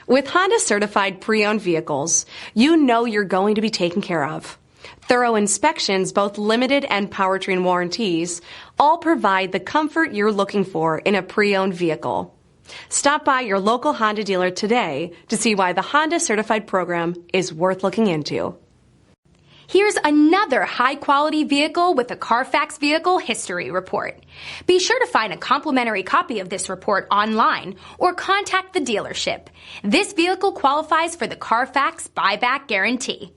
With Honda certified pre-owned vehicles, you know you're going to be taken care of. Thorough inspections, both limited and powertrain warranties, all provide the comfort you're looking for in a pre-owned vehicle. Stop by your local Honda dealer today to see why the Honda certified program is worth looking into. Here's another high-quality vehicle with a Carfax Vehicle History Report. Be sure to find a complimentary copy of this report online or contact the dealership. This vehicle qualifies for the Carfax Buyback Guarantee.